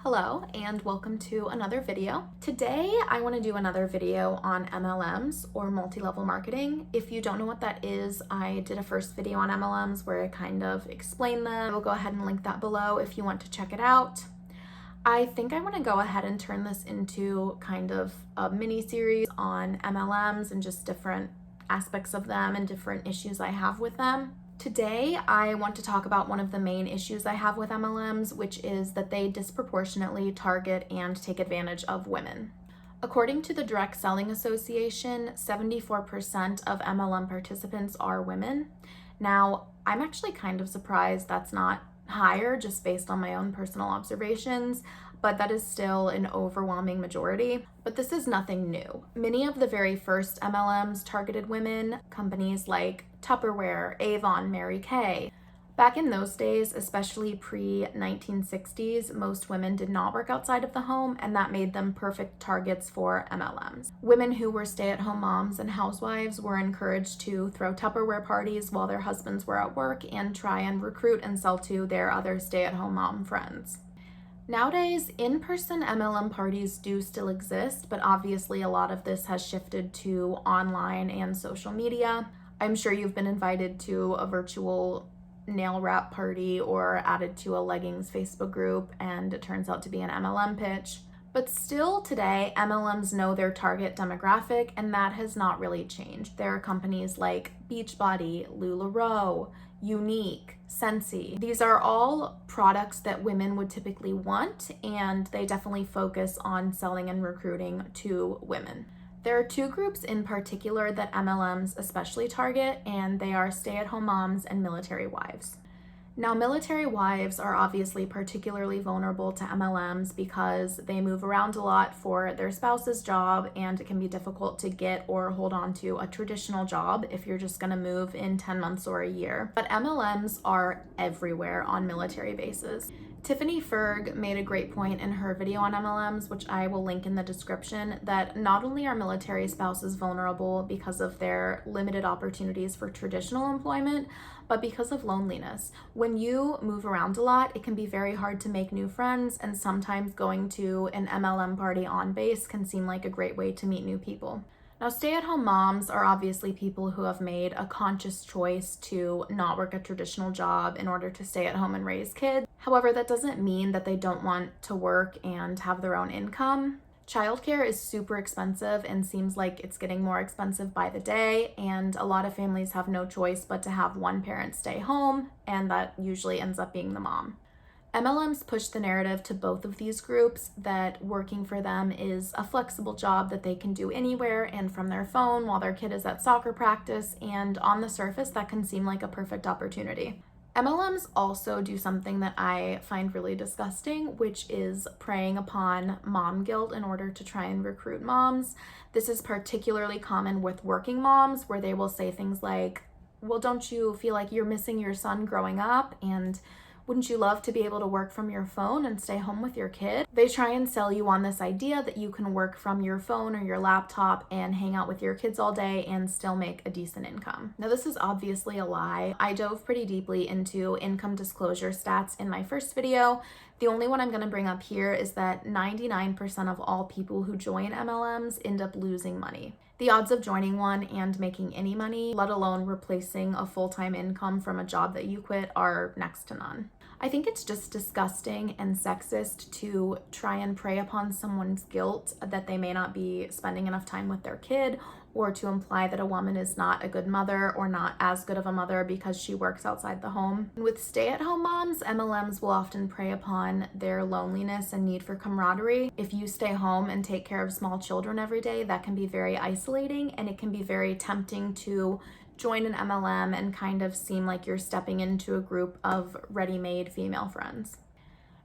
Hello and welcome to another video. Today I want to do another video on MLMs or multi-level marketing. If you don't know what that is, I did a first video on MLMs where I kind of explained them. I will go ahead and link that below if you want to check it out. I think I want to go ahead and turn this into kind of a mini series on MLMs and just different aspects of them and different issues I have with them. Today, I want to talk about one of the main issues I have with MLMs, which is that they disproportionately target and take advantage of women. According to the Direct Selling Association, 74% of MLM participants are women. Now, I'm actually kind of surprised that's not higher just based on my own personal observations, but that is still an overwhelming majority. But this is nothing new. Many of the very first MLMs targeted women, companies like Tupperware, Avon, Mary Kay. Back in those days, especially pre-1960s, most women did not work outside of the home, and that made them perfect targets for MLMs. Women who were stay-at-home moms and housewives were encouraged to throw Tupperware parties while their husbands were at work and try and recruit and sell to their other stay-at-home mom friends. Nowadays, in-person MLM parties do still exist, but obviously a lot of this has shifted to online and social media. I'm sure you've been invited to a virtual nail wrap party or added to a leggings Facebook group, and it turns out to be an MLM pitch. But still today, MLMs know their target demographic, and that has not really changed. There are companies like Beachbody, LuLaRoe, Unique, Scentsy. These are all products that women would typically want, and they definitely focus on selling and recruiting to women. There are two groups in particular that MLMs especially target, and they are stay-at-home moms and military wives. Now, military wives are obviously particularly vulnerable to MLMs because they move around a lot for their spouse's job, and it can be difficult to get or hold on to a traditional job if you're just going to move in 10 months or a year. But MLMs are everywhere on military bases. Tiffany Ferg made a great point in her video on MLMs, which I will link in the description, that not only are military spouses vulnerable because of their limited opportunities for traditional employment, but because of loneliness. When you move around a lot, it can be very hard to make new friends, and sometimes going to an MLM party on base can seem like a great way to meet new people. Now, stay-at-home moms are obviously people who have made a conscious choice to not work a traditional job in order to stay at home and raise kids. However, that doesn't mean that they don't want to work and have their own income. Childcare is super expensive and seems like it's getting more expensive by the day, and a lot of families have no choice but to have one parent stay home, and that usually ends up being the mom. MLMs push the narrative to both of these groups that working for them is a flexible job that they can do anywhere and from their phone while their kid is at soccer practice, and on the surface that can seem like a perfect opportunity. MLMs also do something that I find really disgusting, which is preying upon mom guilt in order to try and recruit moms. This is particularly common with working moms, where they will say things like, well, don't you feel like you're missing your son growing up? And wouldn't you love to be able to work from your phone and stay home with your kid? They try and sell you on this idea that you can work from your phone or your laptop and hang out with your kids all day and still make a decent income. Now, this is obviously a lie. I dove pretty deeply into income disclosure stats in my first video. The only one I'm going to bring up here is that 99% of all people who join MLMs end up losing money. The odds of joining one and making any money, let alone replacing a full-time income from a job that you quit, are next to none. I think it's just disgusting and sexist to try and prey upon someone's guilt that they may not be spending enough time with their kid, or to imply that a woman is not a good mother or not as good of a mother because she works outside the home. With stay-at-home moms, MLMs will often prey upon their loneliness and need for camaraderie. If you stay home and take care of small children every day, that can be very isolating, and it can be very tempting to join an MLM and kind of seem like you're stepping into a group of ready-made female friends.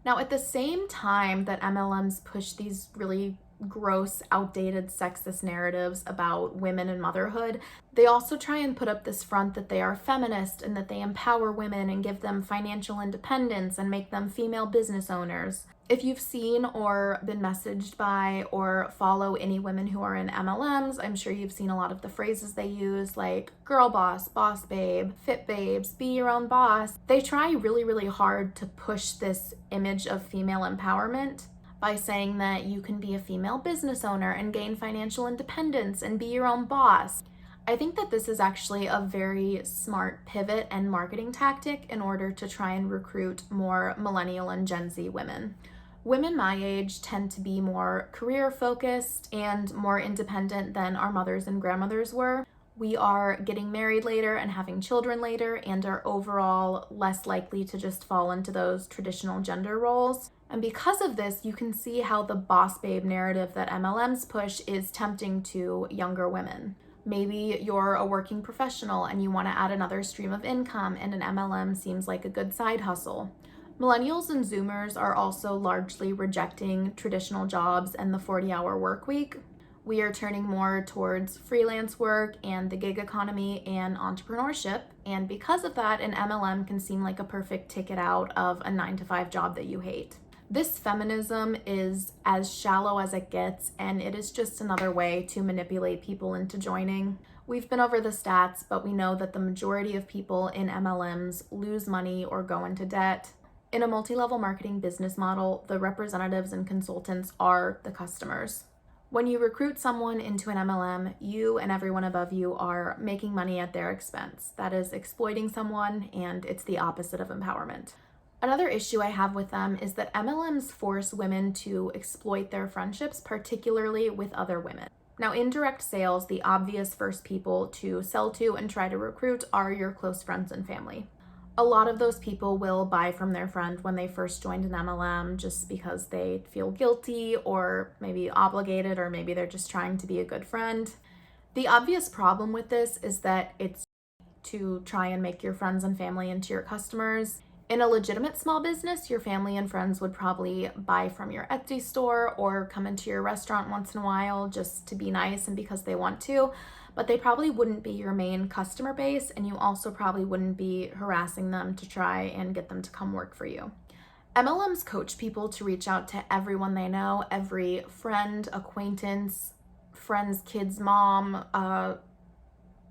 Now, at the same time that MLMs push these really gross, outdated, sexist narratives about women and motherhood. They also try and put up this front that they are feminist and that they empower women and give them financial independence and make them female business owners. If you've seen or been messaged by or follow any women who are in MLMs, I'm sure you've seen a lot of the phrases they use, like girl boss, boss babe, fit babes, be your own boss. They try really, really hard to push this image of female empowerment by saying that you can be a female business owner and gain financial independence and be your own boss. I think that this is actually a very smart pivot and marketing tactic in order to try and recruit more millennial and Gen Z women. Women my age tend to be more career focused and more independent than our mothers and grandmothers were. We are getting married later and having children later and are overall less likely to just fall into those traditional gender roles. And because of this, you can see how the boss babe narrative that MLMs push is tempting to younger women. Maybe you're a working professional and you want to add another stream of income, and an MLM seems like a good side hustle. Millennials and Zoomers are also largely rejecting traditional jobs and the 40-hour work week. We are turning more towards freelance work and the gig economy and entrepreneurship. And because of that, an MLM can seem like a perfect ticket out of a 9-to-5 job that you hate. This feminism is as shallow as it gets, and it is just another way to manipulate people into joining. We've been over the stats, but we know that the majority of people in MLMs lose money or go into debt. In a multi-level marketing business model, the representatives and consultants are the customers. When you recruit someone into an MLM, you and everyone above you are making money at their expense. That is exploiting someone, and it's the opposite of empowerment. Another issue I have with them is that MLMs force women to exploit their friendships, particularly with other women. Now, in direct sales, the obvious first people to sell to and try to recruit are your close friends and family. A lot of those people will buy from their friend when they first joined an MLM just because they feel guilty or maybe obligated, or maybe they're just trying to be a good friend. The obvious problem with this is that it's to try and make your friends and family into your customers. In a legitimate small business, your family and friends would probably buy from your Etsy store or come into your restaurant once in a while just to be nice and because they want to, but they probably wouldn't be your main customer base, and you also probably wouldn't be harassing them to try and get them to come work for you. MLMs coach people to reach out to everyone they know, every friend, acquaintance, friend's kid's mom,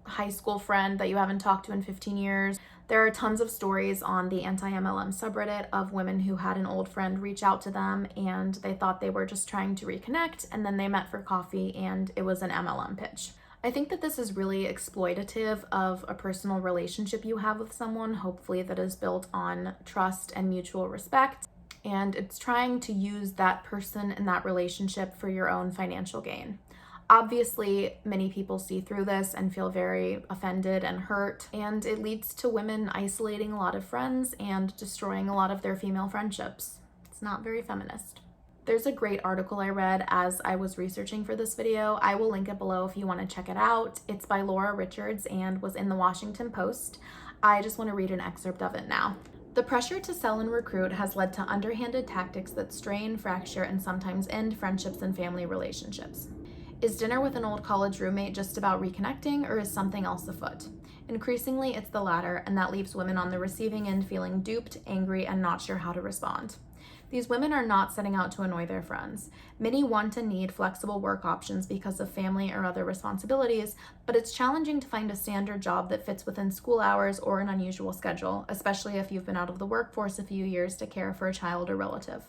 high school friend that you haven't talked to in 15 years. There are tons of stories on the anti-MLM subreddit of women who had an old friend reach out to them and they thought they were just trying to reconnect, and then they met for coffee and it was an MLM pitch. I think that this is really exploitative of a personal relationship you have with someone, hopefully that is built on trust and mutual respect, and it's trying to use that person and that relationship for your own financial gain. Obviously, many people see through this and feel very offended and hurt, and it leads to women isolating a lot of friends and destroying a lot of their female friendships. It's not very feminist. There's a great article I read as I was researching for this video. I will link it below if you want to check it out. It's by Laura Richards and was in the Washington Post. I just want to read an excerpt of it now. The pressure to sell and recruit has led to underhanded tactics that strain, fracture, and sometimes end friendships and family relationships. Is dinner with an old college roommate just about reconnecting, or is something else afoot? Increasingly, it's the latter, and that leaves women on the receiving end feeling duped, angry, and not sure how to respond. These women are not setting out to annoy their friends. Many want and need flexible work options because of family or other responsibilities, but it's challenging to find a standard job that fits within school hours or an unusual schedule, especially if you've been out of the workforce a few years to care for a child or relative.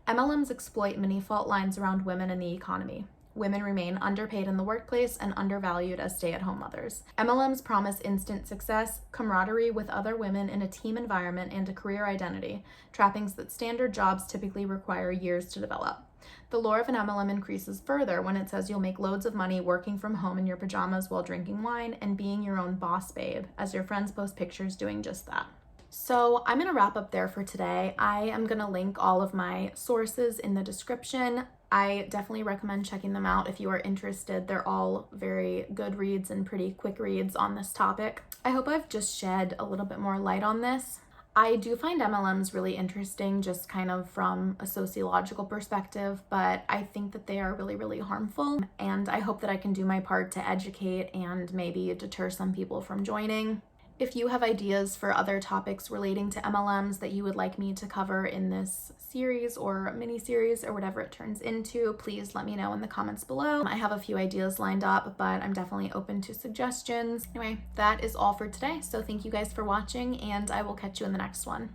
MLMs exploit many fault lines around women in the economy. Women remain underpaid in the workplace and undervalued as stay-at-home mothers. MLMs promise instant success, camaraderie with other women in a team environment, and a career identity, trappings that standard jobs typically require years to develop. The lure of an MLM increases further when it says you'll make loads of money working from home in your pajamas while drinking wine and being your own boss babe, as your friends post pictures doing just that. So I'm going to wrap up there for today. I am going to link all of my sources in the description. I definitely recommend checking them out if you are interested. They're all very good reads and pretty quick reads on this topic. I hope I've just shed a little bit more light on this. I do find MLMs really interesting just kind of from a sociological perspective, but I think that they are really, really harmful. And I hope that I can do my part to educate and maybe deter some people from joining. If you have ideas for other topics relating to MLMs that you would like me to cover in this series or mini-series or whatever it turns into, please let me know in the comments below. I have a few ideas lined up, but I'm definitely open to suggestions. Anyway, that is all for today. So thank you guys for watching, and I will catch you in the next one.